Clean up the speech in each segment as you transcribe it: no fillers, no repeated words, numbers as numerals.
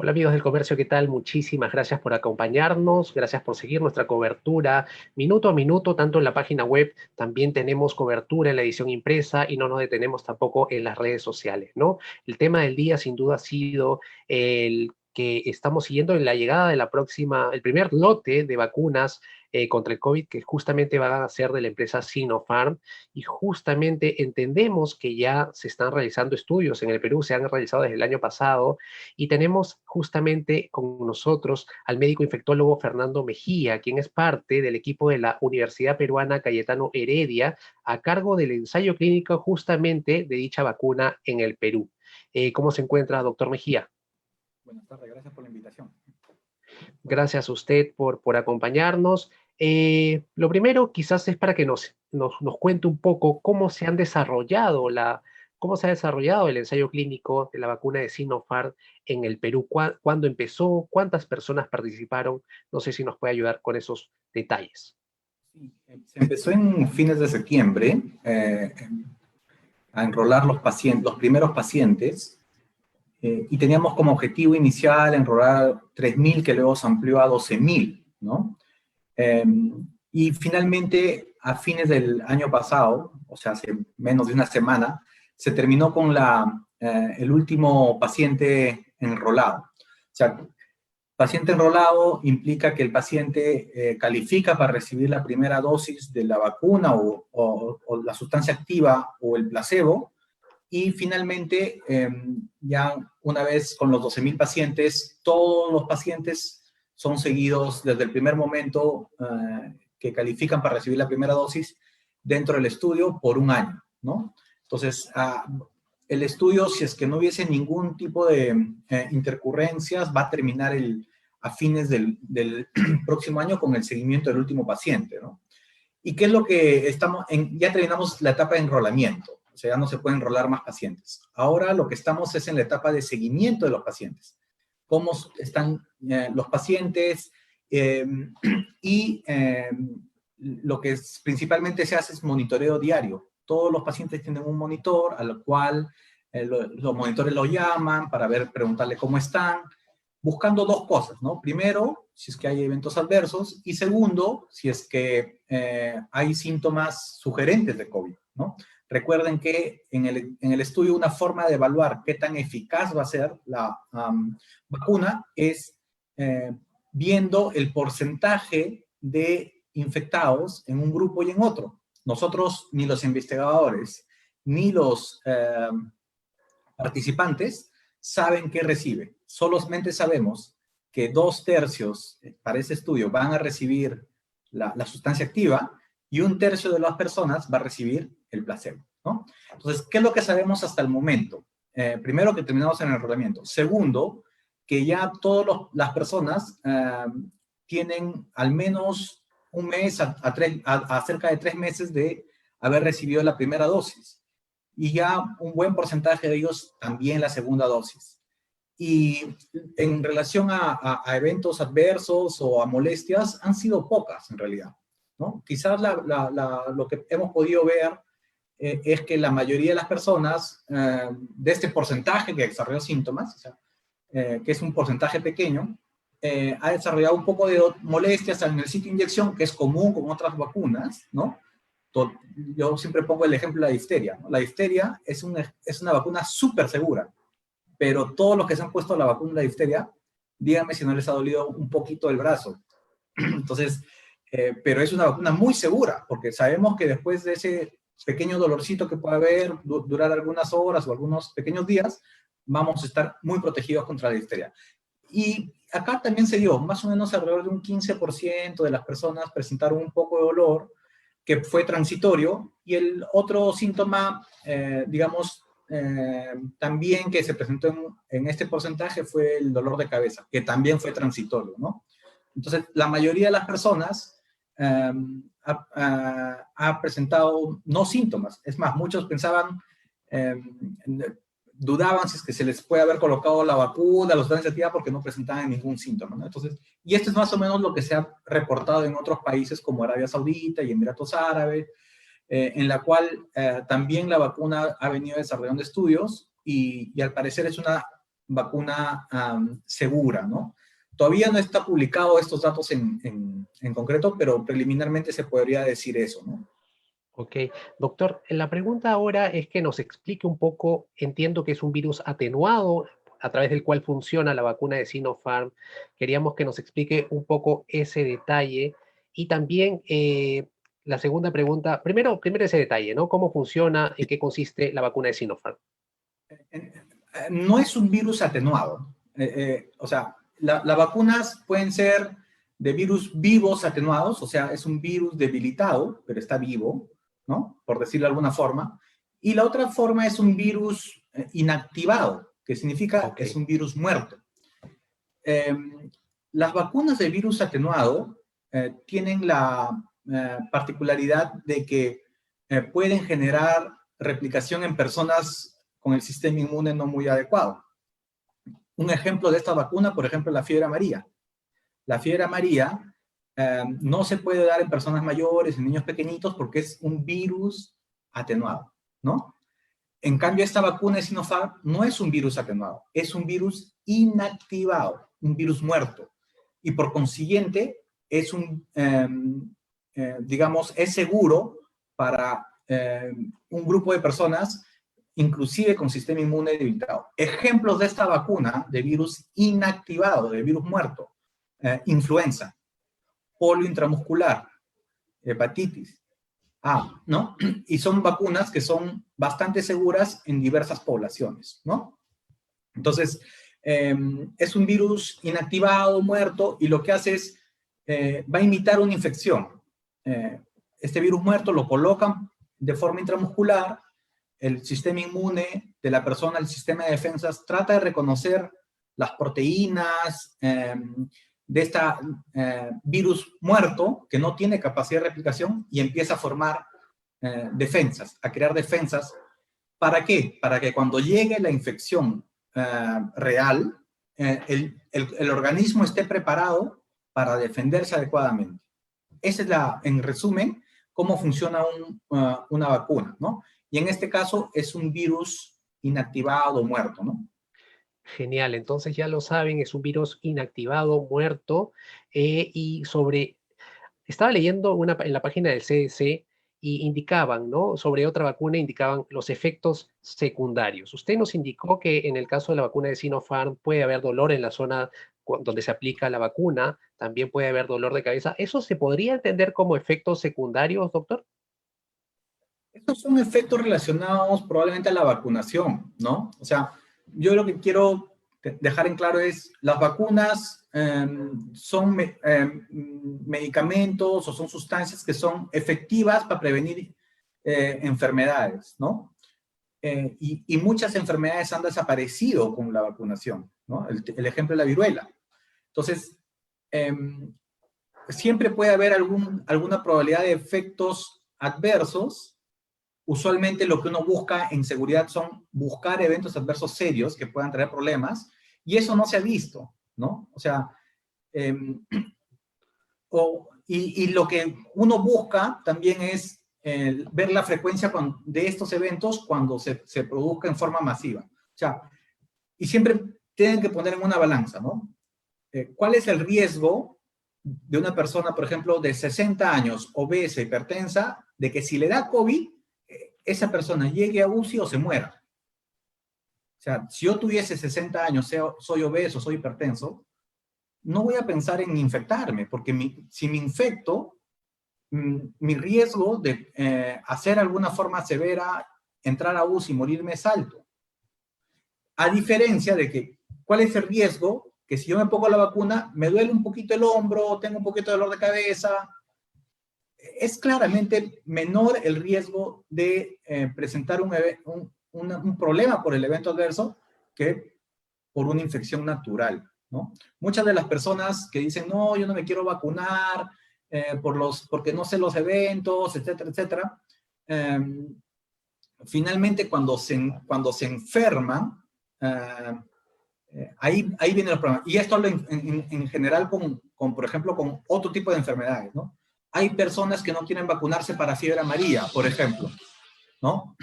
Hola amigos del comercio, ¿qué tal? Muchísimas gracias por acompañarnos, gracias por seguir nuestra cobertura minuto a minuto, tanto en la página web, también tenemos cobertura en la edición impresa y no nos detenemos tampoco en las redes sociales, ¿no? El tema del día sin duda ha sido el que estamos siguiendo en la llegada de el primer lote de vacunas contra el COVID que justamente va a ser de la empresa Sinopharm y justamente entendemos que ya se están realizando estudios en el Perú, se han realizado desde el año pasado y tenemos justamente con nosotros al médico infectólogo Fernando Mejía, quien es parte del equipo de la Universidad Peruana Cayetano Heredia, a cargo del ensayo clínico justamente de dicha vacuna en el Perú. ¿Cómo se encuentra, doctor Mejía? Buenas tardes, gracias por la invitación. Gracias a usted por acompañarnos. Lo primero quizás es para que nos cuente un poco cómo se ha desarrollado el ensayo clínico de la vacuna de Sinopharm en el Perú, cuándo empezó, cuántas personas participaron. No sé si nos puede ayudar con esos detalles. Sí, se empezó en fines de septiembre a enrolar los primeros pacientes y teníamos como objetivo inicial enrolar 3.000 que luego se amplió a 12.000, ¿no? Eh, y finalmente, a fines del año pasado, o sea, hace menos de una semana, se terminó con el último paciente enrolado. O sea, paciente enrolado implica que el paciente califica para recibir la primera dosis de la vacuna o la sustancia activa o el placebo. Y finalmente, ya una vez con los 12.000 pacientes, todos los pacientes son seguidos desde el primer momento que califican para recibir la primera dosis dentro del estudio por un año, ¿no? Entonces, el estudio, si es que no hubiese ningún tipo de intercurrencias, va a terminar a fines del próximo año con el seguimiento del último paciente, ¿no? ¿Y qué es lo que ya terminamos la etapa de enrolamiento? O sea, ya no se pueden enrolar más pacientes. Ahora lo que estamos es en la etapa de seguimiento de los pacientes. Cómo están los pacientes y lo que principalmente se hace es monitoreo diario. Todos los pacientes tienen un monitor al cual los monitores lo llaman para preguntarle cómo están, buscando dos cosas, ¿no? Primero, si es que hay eventos adversos, y segundo, si es que hay síntomas sugerentes de COVID, ¿no? Recuerden que en el estudio una forma de evaluar qué tan eficaz va a ser la vacuna es viendo el porcentaje de infectados en un grupo y en otro. Nosotros, ni los investigadores, ni los participantes saben qué recibe. Solamente sabemos que 2/3 para ese estudio van a recibir la sustancia activa y 1/3 de las personas va a recibir el placebo, ¿no? Entonces, ¿qué es lo que sabemos hasta el momento? Primero, que terminamos en el enrolamiento. Segundo, que ya todas las personas tienen al menos un mes a cerca de 3 meses de haber recibido la primera dosis. Y ya un buen porcentaje de ellos también la segunda dosis. Y en relación a eventos adversos o a molestias, han sido pocas en realidad, ¿no? Quizás lo que hemos podido ver es que la mayoría de las personas de este porcentaje que desarrolló síntomas, o sea, que es un porcentaje pequeño, ha desarrollado un poco de molestias en el sitio de inyección, que es común con otras vacunas, ¿no? Yo siempre pongo el ejemplo de la difteria, ¿no? La difteria es una vacuna súper segura, pero todos los que se han puesto la vacuna de la difteria, díganme si no les ha dolido un poquito el brazo. Entonces, pero es una vacuna muy segura, porque sabemos que después de ese pequeño dolorcito que puede haber, durar algunas horas o algunos pequeños días, vamos a estar muy protegidos contra la difteria. Y acá también se dio, más o menos alrededor de un 15% de las personas presentaron un poco de dolor, que fue transitorio, y el otro síntoma, digamos, también que se presentó en este porcentaje fue el dolor de cabeza, que también fue transitorio, ¿no? Entonces, la mayoría de las personas ha presentado no síntomas. Es más, muchos pensaban, dudaban si es que se les puede haber colocado la vacuna, la sustancia activa, porque no presentaban ningún síntoma, ¿no? Entonces, y esto es más o menos lo que se ha reportado en otros países como Arabia Saudita y Emiratos Árabes, en la cual también la vacuna ha venido desarrollando estudios y al parecer es una vacuna segura, ¿no? Todavía no está publicado estos datos en concreto, pero preliminarmente se podría decir eso, ¿no? Ok, doctor, la pregunta ahora es que nos explique un poco, entiendo que es un virus atenuado a través del cual funciona la vacuna de Sinopharm. Queríamos que nos explique un poco ese detalle y también la segunda pregunta, primero ese detalle, ¿no? ¿Cómo funciona, en qué consiste la vacuna de Sinopharm? No es un virus atenuado. O sea, las vacunas pueden ser de virus vivos atenuados, o sea, es un virus debilitado, pero está vivo, ¿no? Por decirlo de alguna forma. Y la otra forma es un virus inactivado, que significa es un virus muerto. Las vacunas de virus atenuado tienen la particularidad de que pueden generar replicación en personas con el sistema inmune no muy adecuado. Un ejemplo de esta vacuna, por ejemplo, la fiebre amarilla. La fiebre amarilla no se puede dar en personas mayores, en niños pequeñitos, porque es un virus atenuado, ¿no? En cambio, esta vacuna de Sinopharm no es un virus atenuado, es un virus inactivado, un virus muerto. Y por consiguiente, es digamos, es seguro para un grupo de personas, inclusive con sistema inmune debilitado. Ejemplos de esta vacuna de virus inactivado, de virus muerto, influenza, polio intramuscular, hepatitis, ¿no? Y son vacunas que son bastante seguras en diversas poblaciones, ¿no? Entonces, es un virus inactivado, muerto, y lo que hace es, va a imitar una infección. Este virus muerto lo colocan de forma intramuscular, el sistema inmune de la persona, el sistema de defensas, trata de reconocer las proteínas de este virus muerto, que no tiene capacidad de replicación, y empieza a formar defensas, a crear defensas. ¿Para qué? Para que cuando llegue la infección real, el organismo esté preparado para defenderse adecuadamente. Esa es en resumen, cómo funciona una vacuna, ¿no? Y en este caso es un virus inactivado, muerto, ¿no? Genial, entonces ya lo saben, es un virus inactivado, muerto, y estaba leyendo en la página del CDC y indicaban, ¿no? Sobre otra vacuna indicaban los efectos secundarios. Usted nos indicó que en el caso de la vacuna de Sinopharm puede haber dolor en la zona donde se aplica la vacuna, también puede haber dolor de cabeza. ¿Eso se podría entender como efectos secundarios, doctor? Estos son efectos relacionados probablemente a la vacunación, ¿no? O sea, yo lo que quiero dejar en claro es, las vacunas son medicamentos o son sustancias que son efectivas para prevenir enfermedades, ¿no? Y muchas enfermedades han desaparecido con la vacunación, ¿no? El ejemplo de la viruela. Entonces, siempre puede haber alguna probabilidad de efectos adversos. Usualmente lo que uno busca en seguridad son buscar eventos adversos serios que puedan traer problemas, y eso no se ha visto, ¿no? O sea, y lo que uno busca también es ver la frecuencia de estos eventos cuando se produzca en forma masiva. O sea, y siempre tienen que poner en una balanza, ¿no? ¿Cuál es el riesgo de una persona, por ejemplo, de 60 años, obesa, hipertensa, de que si le da COVID, esa persona llegue a UCI o se muera? O sea, si yo tuviese 60 años, soy obeso, soy hipertenso, no voy a pensar en infectarme, porque si me infecto, mi riesgo de hacer alguna forma severa, entrar a UCI y morirme es alto. A diferencia de que, ¿cuál es el riesgo? Que si yo me pongo la vacuna, me duele un poquito el hombro, tengo un poquito de dolor de cabeza. Es claramente menor el riesgo de presentar un problema por el evento adverso que por una infección natural, ¿no? Muchas de las personas que dicen, no, yo no me quiero vacunar porque no sé los eventos, etcétera, etcétera, finalmente cuando se enferman, ahí vienen los problemas. Y esto hablo en general por ejemplo, con otro tipo de enfermedades, ¿no? Hay personas que no quieren vacunarse para fiebre amarilla, por ejemplo, ¿no?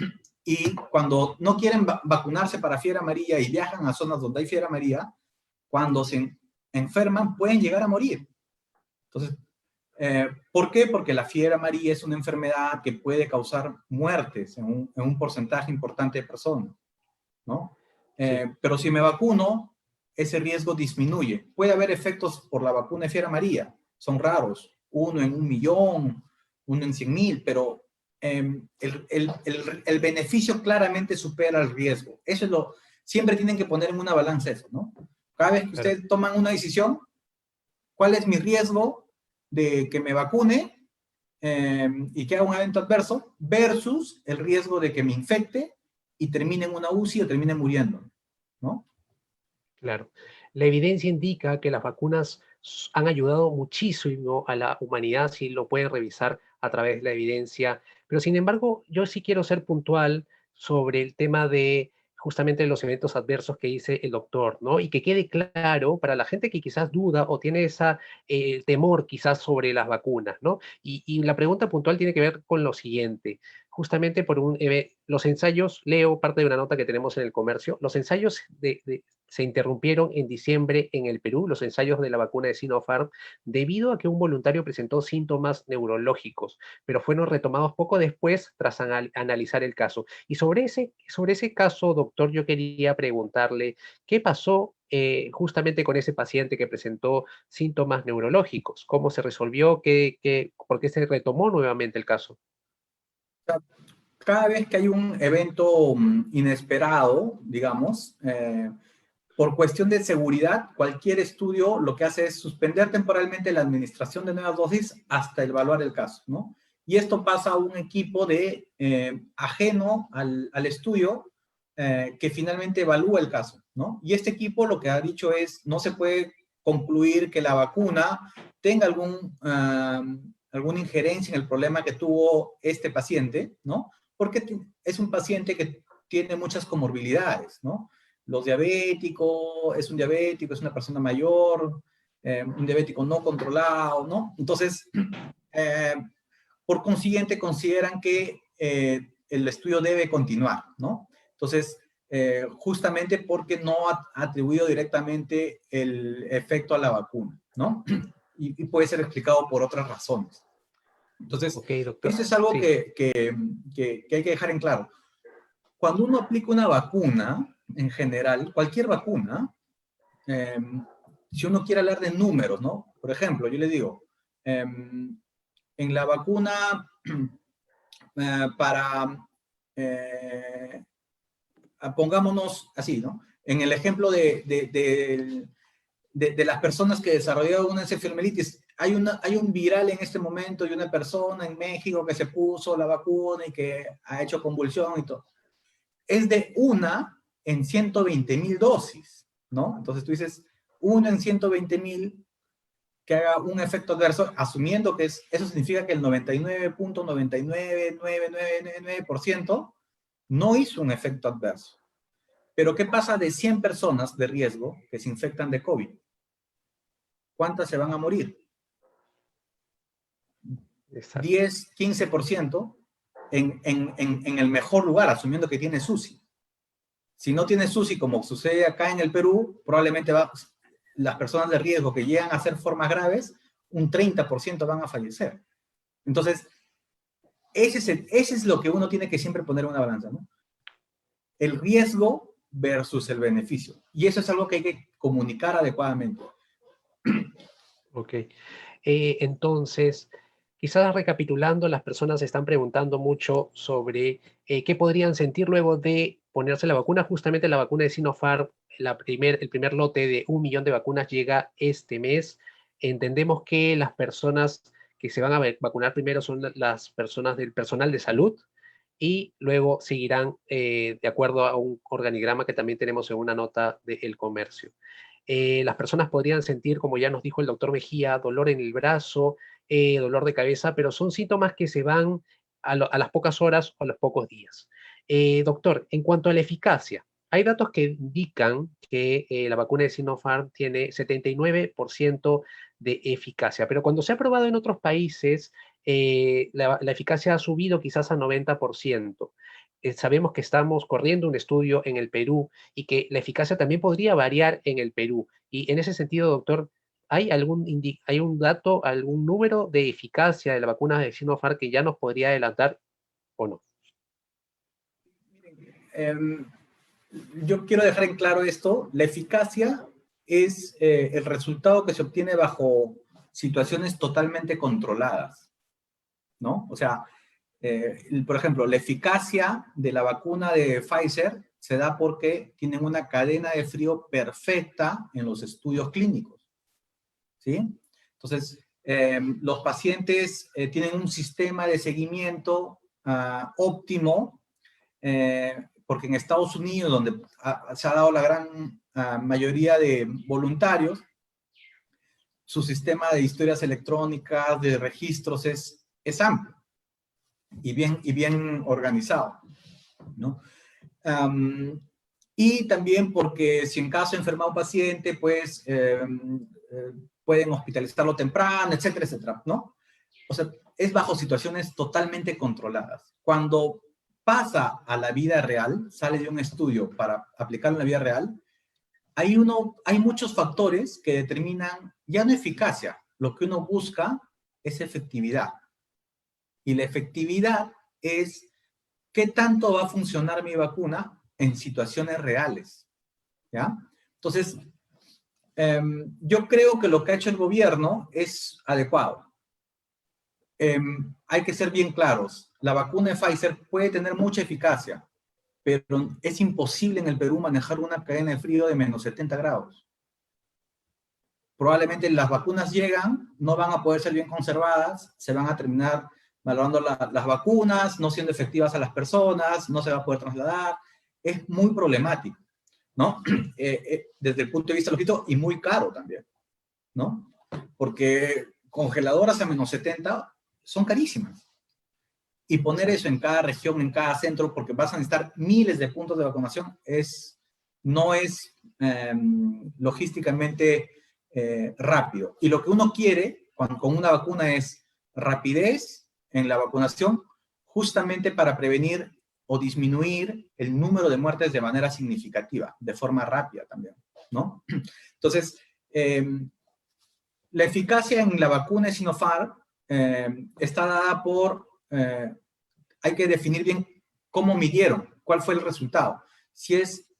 Y cuando no quieren vacunarse para fiebre amarilla y viajan a zonas donde hay fiebre amarilla, cuando se enferman pueden llegar a morir. Entonces, ¿por qué? Porque la fiebre amarilla es una enfermedad que puede causar muertes en un porcentaje importante de personas, ¿no? Sí, Pero si me vacuno, ese riesgo disminuye. Puede haber efectos por la vacuna de fiebre amarilla, son raros, 1 en 1 millón, 1 en 100.000, pero el beneficio claramente supera el riesgo. Eso es siempre tienen que poner en una balanza eso, ¿no? Cada vez que claro. ustedes toman una decisión, ¿cuál es mi riesgo de que me vacune y que haga un evento adverso versus el riesgo de que me infecte y termine en una UCI o termine muriendo, ¿no? Claro. La evidencia indica que las vacunas han ayudado muchísimo a la humanidad, si lo pueden revisar a través de la evidencia. Pero sin embargo, yo sí quiero ser puntual sobre el tema de justamente los eventos adversos que dice el doctor, ¿no? Y que quede claro para la gente que quizás duda o tiene esa temor quizás sobre las vacunas, ¿no? Y la pregunta puntual tiene que ver con lo siguiente. Justamente los ensayos, leo parte de una nota que tenemos en el comercio, los ensayos se interrumpieron en diciembre en el Perú, los ensayos de la vacuna de Sinopharm, debido a que un voluntario presentó síntomas neurológicos, pero fueron retomados poco después tras analizar el caso. Y sobre ese caso, doctor, yo quería preguntarle, ¿qué pasó justamente con ese paciente que presentó síntomas neurológicos? ¿Cómo se resolvió? ¿Por qué se retomó nuevamente el caso? Cada vez que hay un evento inesperado, digamos, por cuestión de seguridad, cualquier estudio lo que hace es suspender temporalmente la administración de nuevas dosis hasta evaluar el caso, ¿no? Y esto pasa a un equipo ajeno al estudio que finalmente evalúa el caso, ¿no? Y este equipo lo que ha dicho es, no se puede concluir que la vacuna tenga alguna injerencia en el problema que tuvo este paciente, ¿no? Porque es un paciente que tiene muchas comorbilidades, ¿no? Los diabéticos, es un diabético, es una persona mayor, un diabético no controlado, ¿no? Entonces, eh, por consiguiente, consideran que el estudio debe continuar, ¿no? Entonces, justamente porque no ha atribuido directamente el efecto a la vacuna, ¿no? Y puede ser explicado por otras razones. Entonces, Ok, doctor. eso es algo Sí, que hay que dejar en claro. Cuando uno aplica una vacuna, en general, cualquier vacuna, eh, si uno quiere hablar de números, ¿no? Por ejemplo, yo le digo, en la vacuna para, eh, pongámonos así, ¿no? En el ejemplo de las personas que desarrollaron una encefalitis, hay un viral en este momento y una persona en México que se puso la vacuna y que ha hecho convulsión y todo. Es de 1 en 120.000 dosis, ¿no? Entonces tú dices, 1 en 120.000 que haga un efecto adverso, asumiendo que eso significa que el 99.99999% no hizo un efecto adverso. Pero ¿qué pasa de 100 personas de riesgo que se infectan de COVID? ¿Cuántas se van a morir? exacto. 10, 15% en el mejor lugar, asumiendo que tiene SUSI. Si no tiene SUSI, como sucede acá en el Perú, probablemente las personas de riesgo que llegan a ser formas graves, un 30% van a fallecer. Entonces, ese es lo que uno tiene que siempre poner en una balanza, ¿no? El riesgo versus el beneficio. Y eso es algo que hay que comunicar adecuadamente. Ok. Entonces, quizás recapitulando, las personas están preguntando mucho sobre qué podrían sentir luego de ponerse la vacuna. Justamente la vacuna de Sinopharm, el primer lote de 1 millón de vacunas llega este mes. Entendemos que las personas que se van a vacunar primero son las personas del personal de salud y luego seguirán de acuerdo a un organigrama que también tenemos en una nota del comercio. Las personas podrían sentir, como ya nos dijo el doctor Mejía, dolor en el brazo, dolor de cabeza, pero son síntomas que se van a las pocas horas o a los pocos días. Doctor, en cuanto a la eficacia, hay datos que indican que la vacuna de Sinopharm tiene 79% de eficacia, pero cuando se ha probado en otros países, la eficacia ha subido quizás a 90%. sabemos que estamos corriendo un estudio en el Perú y que la eficacia también podría variar en el Perú. Y en ese sentido, doctor, ¿hay un dato, algún número de eficacia de la vacuna de Sinopharm que ya nos podría adelantar o no? Yo quiero dejar en claro esto. La eficacia es el resultado que se obtiene bajo situaciones totalmente controladas, ¿no? O sea, por ejemplo, la eficacia de la vacuna de Pfizer se da porque tienen una cadena de frío perfecta en los estudios clínicos, ¿sí? Entonces, los pacientes tienen un sistema de seguimiento óptimo, porque en Estados Unidos, donde se ha dado la gran mayoría de voluntarios, su sistema de historias electrónicas, de registros es amplio y bien organizado, ¿no? Y también porque si en caso de enfermar un paciente, pues pueden hospitalizarlo temprano, etcétera, etcétera, ¿no? O sea, es bajo situaciones totalmente controladas. Cuando pasa a la vida real, sale de un estudio para aplicarlo en la vida real, hay muchos factores que determinan ya no eficacia. Lo que uno busca es efectividad. Y la efectividad es qué tanto va a funcionar mi vacuna en situaciones reales, ¿ya? Entonces, yo creo que lo que ha hecho el gobierno es adecuado. Hay que ser bien claros. La vacuna de Pfizer puede tener mucha eficacia, pero es imposible en el Perú manejar una cadena de frío de menos 70 grados. Probablemente las vacunas llegan, no van a poder ser bien conservadas, se van a terminar malogrando las vacunas, no siendo efectivas a las personas, no se va a poder trasladar. Es muy problemático, ¿no? Desde el punto de vista logístico y muy caro también, ¿no? Porque congeladoras a menos 70 son carísimas. Y poner eso en cada región, en cada centro, porque vas a necesitar miles de puntos de vacunación, no es logísticamente rápido. Y lo que uno quiere con una vacuna es rapidez en la vacunación, justamente para prevenir o disminuir el número de muertes de manera significativa, de forma rápida también, ¿no? Entonces, la eficacia en la vacuna de Sinopharm está dada por, hay que definir bien cómo midieron, cuál fue el resultado. Si es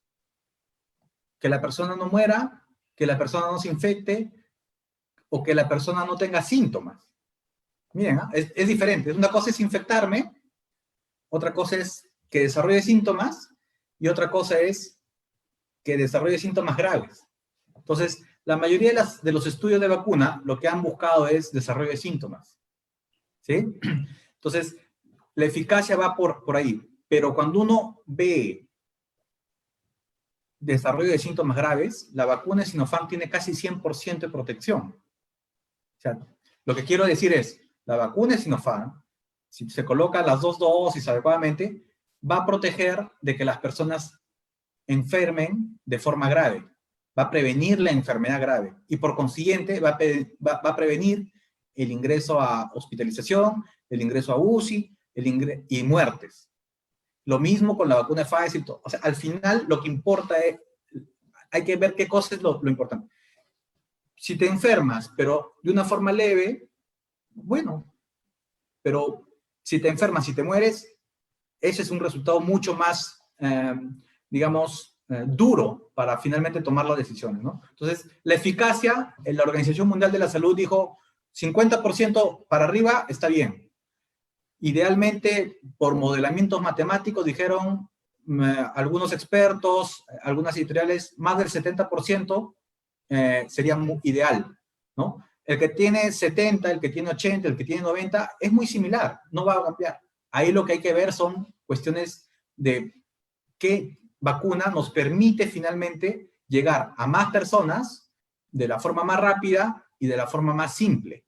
que la persona no muera, que la persona no se infecte, o que la persona no tenga síntomas. Miren, es diferente. Una cosa es infectarme, otra cosa es que desarrolle síntomas, y otra cosa es que desarrolle síntomas graves. Entonces, la mayoría de los estudios de vacuna lo que han buscado es desarrollo de síntomas, ¿sí? Entonces, la eficacia va por ahí. Pero cuando uno ve desarrollo de síntomas graves, la vacuna de Sinopharm tiene casi 100% de protección. O sea, lo que quiero decir es, la vacuna de Sinopharm, si se colocan las dos dosis adecuadamente, va a proteger de que las personas enfermen de forma grave. Va a prevenir la enfermedad grave. Y por consiguiente, va a prevenir el ingreso a hospitalización, el ingreso a UCI, y muertes. Lo mismo con la vacuna de Pfizer. O sea, al final lo que importa es, hay que ver qué cosa es lo importante. Si te enfermas, pero de una forma leve, bueno, pero si te enfermas y te mueres, ese es un resultado mucho más, digamos, duro para finalmente tomar las decisiones, ¿no? Entonces, la eficacia, la Organización Mundial de la Salud dijo 50% para arriba está bien. Idealmente, por modelamientos matemáticos, dijeron algunos expertos, algunas editoriales, más del 70% sería muy ideal, ¿no? El que tiene 70, el que tiene 80, el que tiene 90, es muy similar, no va a cambiar. Ahí lo que hay que ver son cuestiones de qué vacuna nos permite finalmente llegar a más personas de la forma más rápida y de la forma más simple,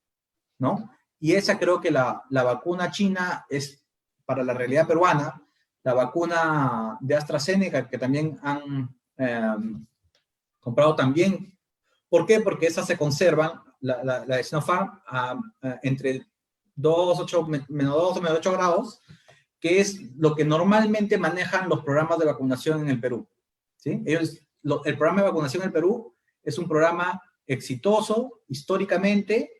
¿no? Y esa creo que la vacuna china es para la realidad peruana, la vacuna de AstraZeneca, que también han comprado también. ¿Por qué? Porque esas se conservan, la de Sinopharm, entre menos 2 o menos 8 grados, que es lo que normalmente manejan los programas de vacunación en el Perú. ¿Sí? El programa de vacunación en el Perú es un programa exitoso históricamente,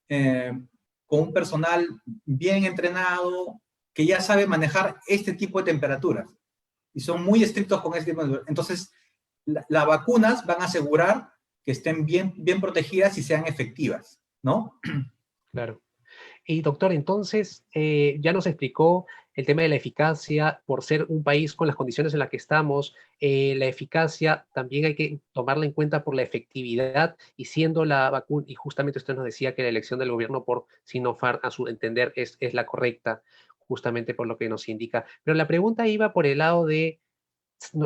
con un personal bien entrenado, que ya sabe manejar este tipo de temperaturas. Y son muy estrictos con este tipo de... Entonces, las vacunas van a asegurar que estén bien protegidas y sean efectivas, ¿no? Claro. Y doctor, entonces, ya nos explicó el tema de la eficacia, por ser un país con las condiciones en las que estamos, la eficacia también hay que tomarla en cuenta por la efectividad, y siendo la vacuna, y justamente usted nos decía que la elección del gobierno por Sinopharm, a su entender, es la correcta, justamente por lo que nos indica. Pero la pregunta iba por el lado de,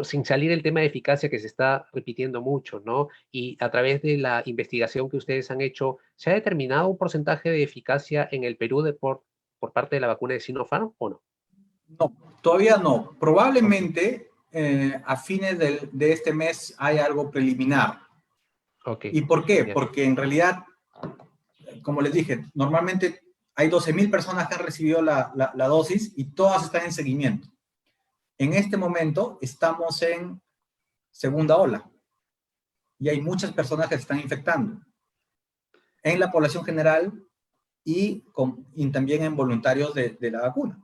sin salir el tema de eficacia que se está repitiendo mucho, ¿no? Y a través de la investigación que ustedes han hecho, ¿se ha determinado un porcentaje de eficacia en el Perú por parte de la vacuna de Sinopharm o no? No, todavía no. Ok, Probablemente a fines de este mes hay algo preliminar. ok, ¿Y por qué? genial. Porque en realidad, como les dije, normalmente hay 12.000 personas que han recibido la dosis y todas están en seguimiento. En este momento estamos en segunda ola y hay muchas personas que se están infectando en la población general y también en voluntarios de la vacuna.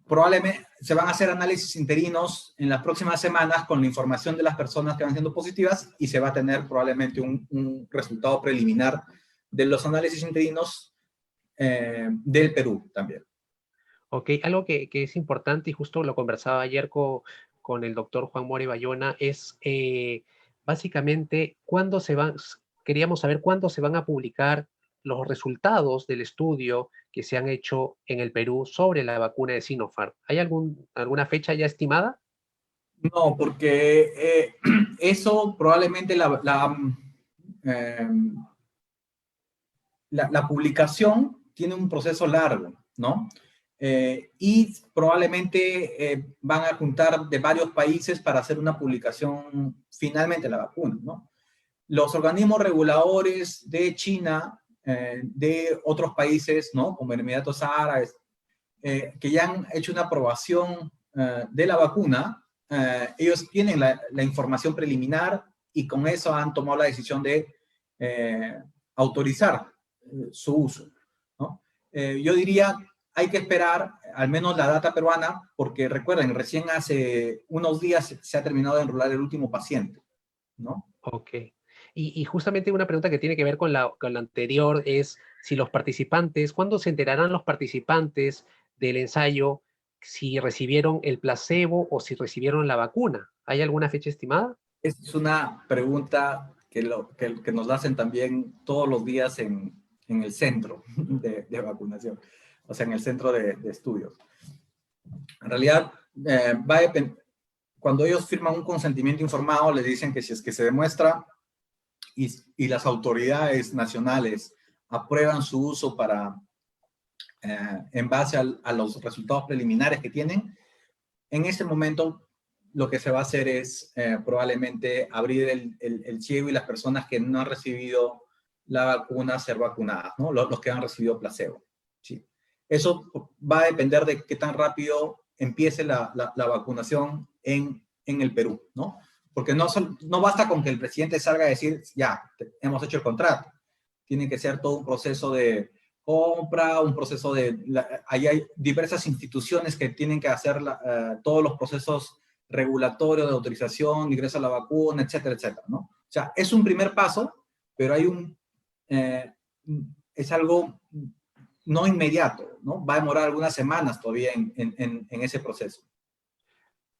Probablemente se van a hacer análisis interinos en las próximas semanas con la información de las personas que van siendo positivas, y se va a tener probablemente un resultado preliminar de los análisis interinos del Perú también. Ok, algo que es importante, y justo lo conversaba ayer con el doctor Juan More Bayona, es básicamente queríamos saber cuándo se van a publicar los resultados del estudio que se han hecho en el Perú sobre la vacuna de Sinopharm. ¿Hay alguna fecha ya estimada? No, porque eso probablemente eh, la publicación tiene un proceso largo, ¿no? Y probablemente van a juntar de varios países para hacer una publicación finalmente de la vacuna, ¿no? Los organismos reguladores de China, de otros países, ¿no? Como Emiratos Árabes, que ya han hecho una aprobación de la vacuna, ellos tienen la información preliminar y con eso han tomado la decisión de autorizar su uso, ¿no? Yo diría, hay que esperar al menos la data peruana, porque recuerden, recién hace unos días se ha terminado de enrolar el último paciente, ¿no? Ok. Y justamente una pregunta que tiene que ver con la anterior es si los participantes, ¿cuándo se enterarán los participantes del ensayo si recibieron el placebo o si recibieron la vacuna? ¿Hay alguna fecha estimada? Es una pregunta que nos hacen también todos los días en el centro de vacunación, o sea, en el centro de estudios. En realidad, cuando ellos firman un consentimiento informado, les dicen que si es que se demuestra y las autoridades nacionales aprueban su uso en base a los resultados preliminares que tienen, en ese momento lo que se va a hacer es probablemente abrir el ciego, y las personas que no han recibido la vacuna ser vacunadas, ¿no? Los que han recibido placebo. ¿Sí? Eso va a depender de qué tan rápido empiece la vacunación en el Perú, ¿no? Porque no basta con que el presidente salga a decir, ya, hemos hecho el contrato. Tiene que ser todo un proceso de compra, un proceso ahí hay diversas instituciones que tienen que hacer todos los procesos regulatorios de autorización, de ingreso a la vacuna, etcétera, etcétera, ¿no? O sea, es un primer paso, pero eh, es algo no inmediato, ¿no? Va a demorar algunas semanas todavía en ese proceso.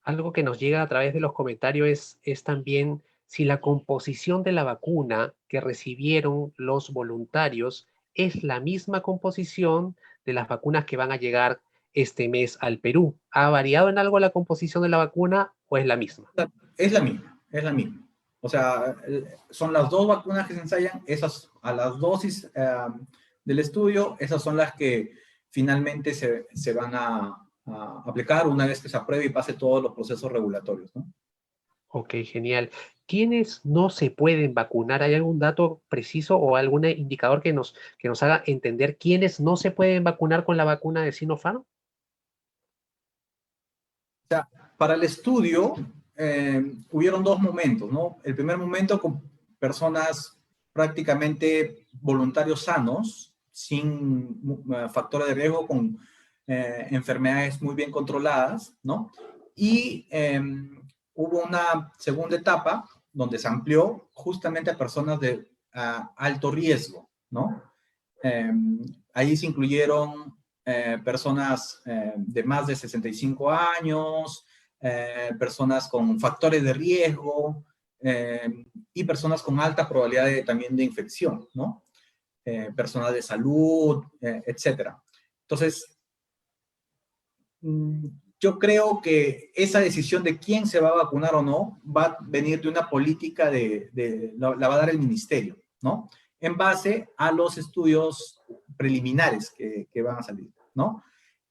Algo que nos llega a través de los comentarios es también si la composición de la vacuna que recibieron los voluntarios es la misma composición de las vacunas que van a llegar este mes al Perú. ¿Ha variado en algo la composición de la vacuna o es la misma? Es la misma, es la misma. O sea, son las dos vacunas que se ensayan, esas a las dosis del estudio, esas son las que finalmente se van a aplicar una vez que se apruebe y pase todos los procesos regulatorios, ¿no? Ok, genial. ¿Quiénes no se pueden vacunar? ¿Hay algún dato preciso o algún indicador que nos haga entender quiénes no se pueden vacunar con la vacuna de Sinopharm? sea, para el estudio hubieron dos momentos, ¿no? El primer momento con personas prácticamente voluntarios sanos, sin factores de riesgo, con enfermedades muy bien controladas, ¿no? Y hubo una segunda etapa donde se amplió justamente a personas de alto riesgo, ¿no? Ahí se incluyeron personas de más de 65 años, personas con factores de riesgo y personas con alta probabilidad también de infección, ¿no? Personas de salud, etcétera. Entonces, yo creo que esa decisión de quién se va a vacunar o no va a venir de una política la va a dar el ministerio, ¿no? En base a los estudios preliminares que van a salir, ¿no?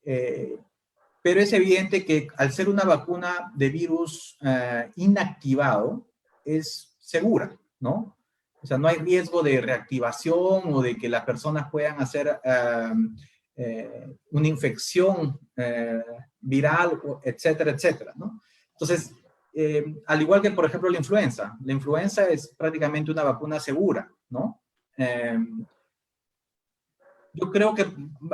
Pero es evidente que al ser una vacuna de virus inactivado, es segura, ¿no? O sea, no hay riesgo de reactivación o de que las personas puedan hacer una infección viral, etcétera, etcétera, ¿no? Entonces, al igual que, por ejemplo, la influenza es prácticamente una vacuna segura, ¿no? Yo creo que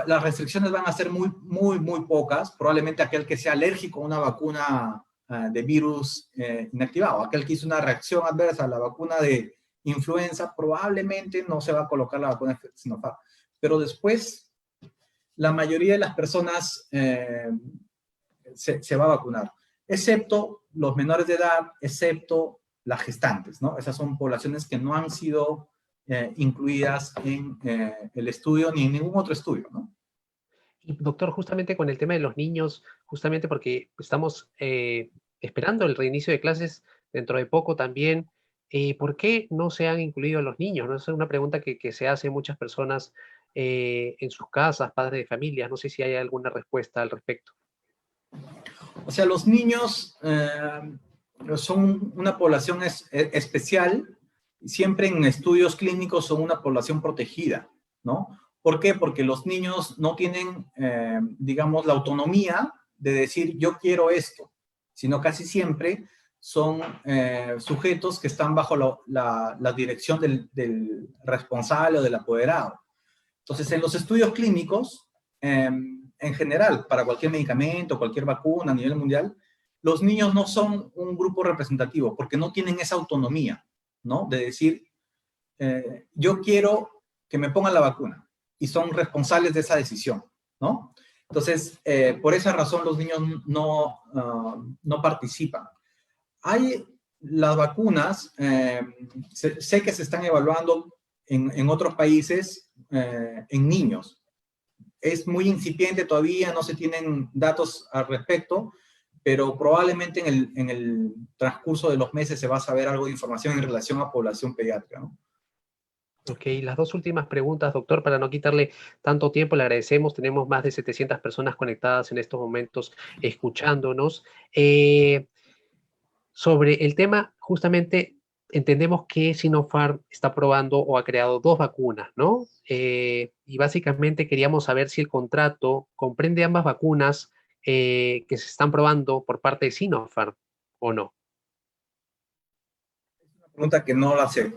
las restricciones van a ser muy, muy, muy pocas. Probablemente aquel que sea alérgico a una vacuna de virus inactivado, aquel que hizo una reacción adversa a la vacuna de influenza, probablemente no se va a colocar la vacuna de Sinopharm. Pero después, la mayoría de las personas se va a vacunar, excepto los menores de edad, excepto las gestantes, ¿no? Esas son poblaciones que no han sido incluidas en el estudio ni en ningún otro estudio, ¿no? Y doctor, justamente con el tema de los niños, justamente porque estamos esperando el reinicio de clases dentro de poco también, ¿por qué no se han incluido a los niños? ¿No? Es una pregunta que se hace muchas personas en sus casas, padres de familia. No sé si hay alguna respuesta al respecto. O sea, los niños son una población especial. Siempre en estudios clínicos son una población protegida, ¿no? ¿Por qué? Porque los niños no tienen, digamos, la autonomía de decir yo quiero esto, sino casi siempre son sujetos que están bajo la dirección del responsable o del apoderado. Entonces, en los estudios clínicos, en general, para cualquier medicamento, cualquier vacuna a nivel mundial, los niños no son un grupo representativo porque no tienen esa autonomía, ¿no? De decir, yo quiero que me pongan la vacuna y son responsables de esa decisión, ¿no? Entonces, por esa razón los niños no participan. Hay las vacunas, sé que se están evaluando en otros países en niños. Es muy incipiente todavía, no se tienen datos al respecto, pero probablemente en el transcurso de los meses se va a saber algo de información en relación a población pediátrica, ¿no? Ok, las dos últimas preguntas, doctor, para no quitarle tanto tiempo, le agradecemos. Tenemos más de 700 personas conectadas en estos momentos escuchándonos. Sobre el tema, justamente entendemos que Sinopharm está probando o ha creado dos vacunas, ¿no? Y básicamente queríamos saber si el contrato comprende ambas vacunas que se están probando por parte de Sinopharm o no. Pregunta que no la sé.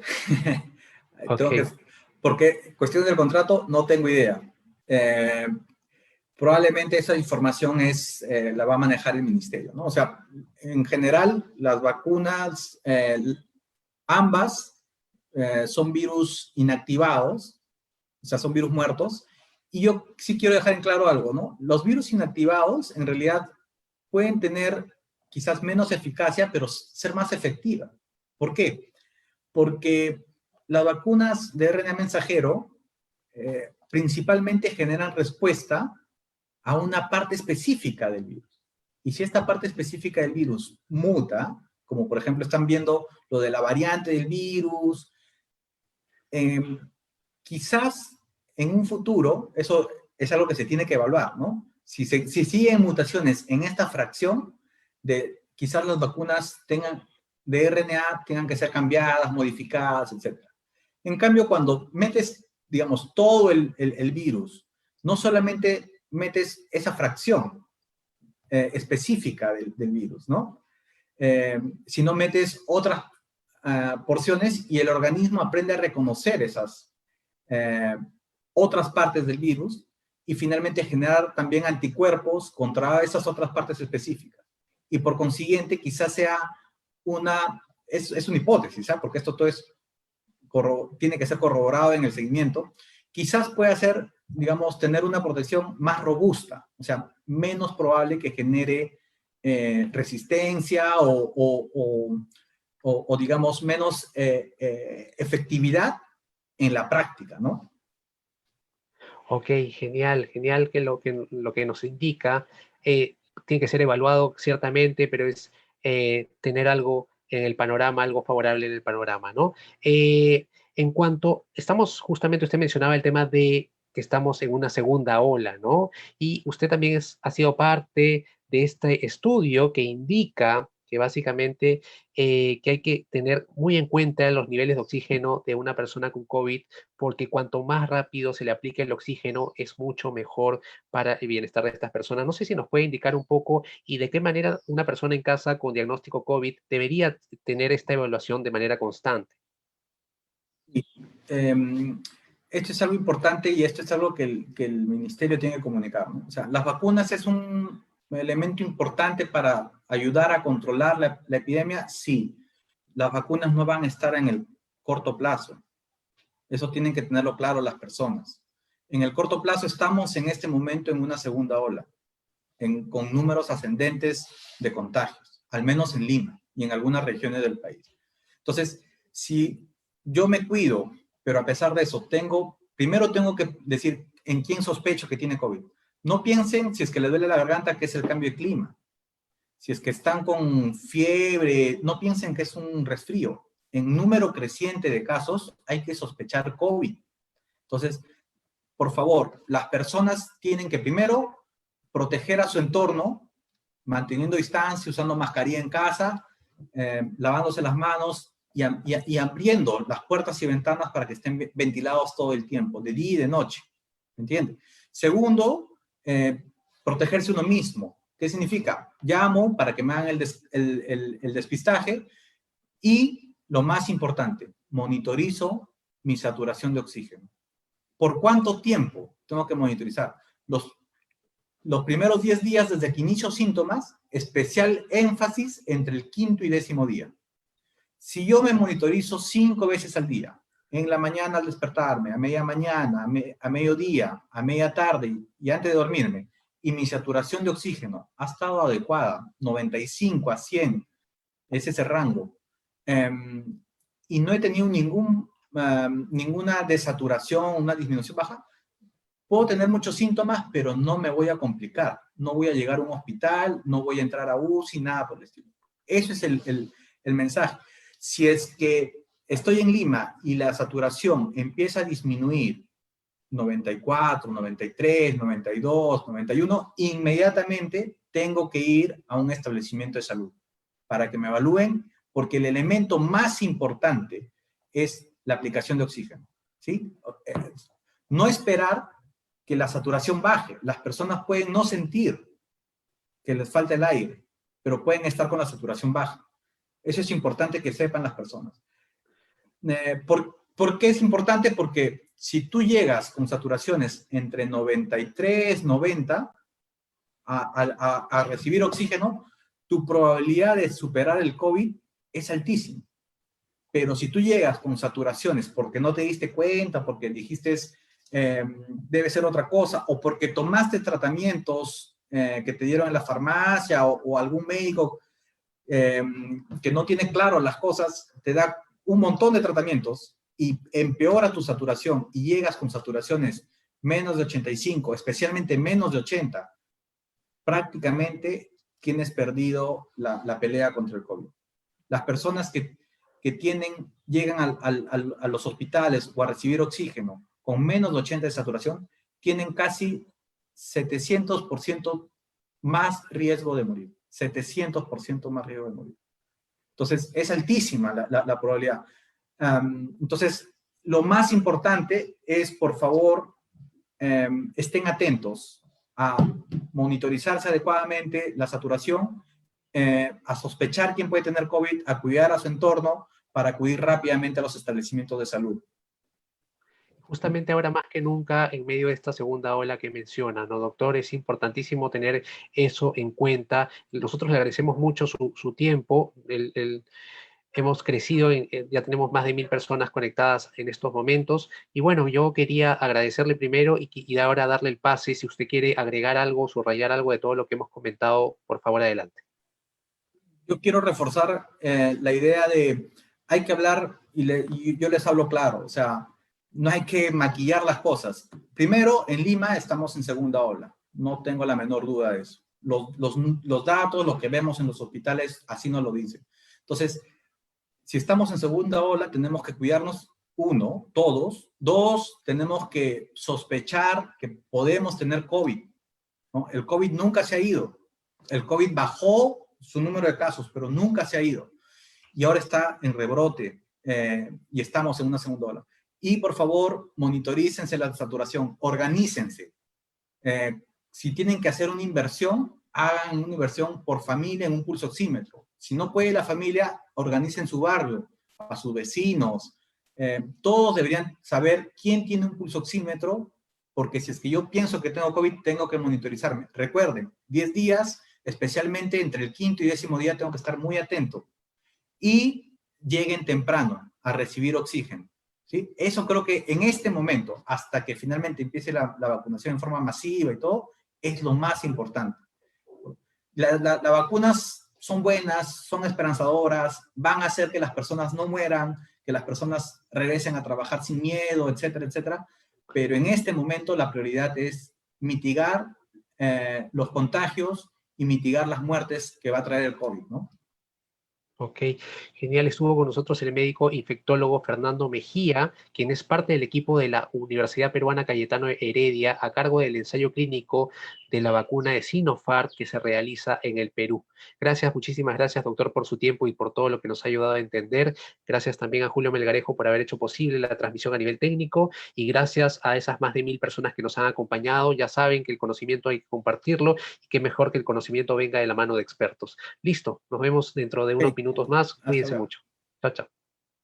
Ok, Porque cuestión del contrato no tengo idea. Probablemente esa información la va a manejar el ministerio, ¿no? O sea, en general, las vacunas, ambas son virus inactivados, o sea, son virus muertos. Y yo sí quiero dejar en claro algo, ¿no? Los virus inactivados, en realidad, pueden tener quizás menos eficacia, pero ser más efectivas. ¿Por qué? Porque las vacunas de RNA mensajero principalmente generan respuesta a una parte específica del virus. Y si esta parte específica del virus muta, como por ejemplo están viendo lo de la variante del virus, quizás en un futuro, eso es algo que se tiene que evaluar, ¿no? Si siguen mutaciones en esta fracción, quizás las vacunas de RNA tengan que ser cambiadas, modificadas, etc. En cambio, cuando metes, digamos, todo el virus, no solamente metes esa fracción, específica del virus, ¿no? Si no metes otras porciones y el organismo aprende a reconocer esas otras partes del virus y finalmente generar también anticuerpos contra esas otras partes específicas. Y por consiguiente, quizás sea es una hipótesis, ¿sabes? Porque esto todo tiene que ser corroborado en el seguimiento. Quizás pueda ser, digamos, tener una protección más robusta, o sea, menos probable que genere resistencia o digamos, menos efectividad en la práctica, ¿no? Ok, genial, genial que lo que nos indica tiene que ser evaluado ciertamente, pero es tener algo en el panorama, algo favorable en el panorama, ¿no? En cuanto, justamente usted mencionaba el tema de que estamos en una segunda ola, ¿no? Y usted también ha sido parte de este estudio que indica que básicamente que hay que tener muy en cuenta los niveles de oxígeno de una persona con COVID porque cuanto más rápido se le aplique el oxígeno es mucho mejor para el bienestar de estas personas. No sé si nos puede indicar un poco y de qué manera una persona en casa con diagnóstico COVID debería tener esta evaluación de manera constante. Y, esto es algo importante y esto es algo que el ministerio tiene que comunicar, ¿no? O sea, las vacunas es un elemento importante para ayudar a controlar la epidemia, sí. Las vacunas no van a estar en el corto plazo. Eso tienen que tenerlo claro las personas. En el corto plazo estamos en este momento en una segunda ola, con números ascendentes de contagios, al menos en Lima y en algunas regiones del país. Entonces, si yo me cuido, pero a pesar de eso, primero tengo que decir en quién sospecho que tiene COVID. No piensen si es que le duele la garganta, que es el cambio de clima. Si es que están con fiebre, no piensen que es un resfrío. En número creciente de casos hay que sospechar COVID. Entonces, por favor, las personas tienen que primero proteger a su entorno, manteniendo distancia, usando mascarilla en casa, lavándose las manos y abriendo las puertas y ventanas para que estén ventilados todo el tiempo, de día y de noche. ¿Entiende? Segundo, protegerse uno mismo. ¿Qué significa? Llamo para que me hagan el despistaje y, lo más importante, monitorizo mi saturación de oxígeno. ¿Por cuánto tiempo tengo que monitorizar? Los primeros 10 días desde que inicio síntomas, especial énfasis entre el quinto y 10º día. Si yo me monitorizo 5 veces al día, en la mañana al despertarme, a media mañana, a mediodía, a media tarde y antes de dormirme, y mi saturación de oxígeno ha estado adecuada, 95 a 100, es ese rango, y no he tenido ninguna desaturación, una disminución baja, puedo tener muchos síntomas, pero no me voy a complicar. No voy a llegar a un hospital, no voy a entrar a UCI, nada por el estilo. Eso es el mensaje. Si es que estoy en Lima y la saturación empieza a disminuir 94, 93, 92, 91, inmediatamente tengo que ir a un establecimiento de salud para que me evalúen, porque el elemento más importante es la aplicación de oxígeno, ¿sí? No esperar que la saturación baje. Las personas pueden no sentir que les falta el aire, pero pueden estar con la saturación baja. Eso es importante que sepan las personas. ¿Por qué es importante? Porque si tú llegas con saturaciones entre 93, 90 a recibir oxígeno, tu probabilidad de superar el COVID es altísima. Pero si tú llegas con saturaciones porque no te diste cuenta, porque dijiste debe ser otra cosa, o porque tomaste tratamientos que te dieron en la farmacia o algún médico que no tiene claro las cosas, te da un montón de tratamientos y empeora tu saturación y llegas con saturaciones menos de 85, especialmente menos de 80, prácticamente tienes perdido la pelea contra el COVID. Las personas que llegan a los hospitales o a recibir oxígeno con menos de 80 de saturación, tienen casi 700% más riesgo de morir. 700% más riesgo de morir. Entonces, es altísima la probabilidad. Entonces, lo más importante es, por favor, estén atentos a monitorizarse adecuadamente la saturación, a sospechar quién puede tener COVID, a cuidar a su entorno para acudir rápidamente a los establecimientos de salud. Justamente ahora más que nunca, en medio de esta segunda ola que menciona, ¿no, doctor? Es importantísimo tener eso en cuenta. Nosotros le agradecemos mucho su tiempo. Hemos crecido, ya tenemos más de 1000 personas conectadas en estos momentos. Y bueno, yo quería agradecerle primero y ahora darle el pase. Si usted quiere agregar algo, subrayar algo de todo lo que hemos comentado, por favor, adelante. Yo quiero reforzar la idea de hay que hablar y yo les hablo claro, o sea, no hay que maquillar las cosas. Primero, en Lima estamos en segunda ola, no tengo la menor duda de eso. Los datos, lo que vemos en los hospitales, así nos lo dicen. Entonces, si estamos en segunda ola, tenemos que cuidarnos, uno, todos. Dos, tenemos que sospechar que podemos tener COVID, ¿no? El COVID nunca se ha ido. El COVID bajó su número de casos, pero nunca se ha ido. Y ahora está en rebrote y estamos en una segunda ola. Y por favor, monitorícense la saturación, organícense. Si tienen que hacer una inversión, hagan una inversión por familia en un pulso oxímetro. Si no puede la familia, organicen su barrio, a sus vecinos. Todos deberían saber quién tiene un pulso oxímetro, porque si es que yo pienso que tengo COVID, tengo que monitorizarme. Recuerden, 10 días, especialmente entre el quinto y 10º día, tengo que estar muy atento. Y lleguen temprano a recibir oxígeno. ¿Sí? Eso creo que en este momento, hasta que finalmente empiece la vacunación en forma masiva y todo, es lo más importante. Las vacunas son buenas, son esperanzadoras, van a hacer que las personas no mueran, que las personas regresen a trabajar sin miedo, etcétera, etcétera. Pero en este momento la prioridad es mitigar los contagios y mitigar las muertes que va a traer el COVID, ¿no? Ok, genial. Estuvo con nosotros el médico infectólogo Fernando Mejía, quien es parte del equipo de la Universidad Peruana Cayetano Heredia a cargo del ensayo clínico de la vacuna de Sinopharm que se realiza en el Perú. Gracias, muchísimas gracias, doctor, por su tiempo y por todo lo que nos ha ayudado a entender. Gracias también a Julio Melgarejo por haber hecho posible la transmisión a nivel técnico y gracias a esas más de 1000 personas que nos han acompañado. Ya saben que el conocimiento hay que compartirlo y que mejor que el conocimiento venga de la mano de expertos. Listo, nos vemos dentro de unos Okay. minutos más. Hasta Cuídense luego. mucho. Chao, chao.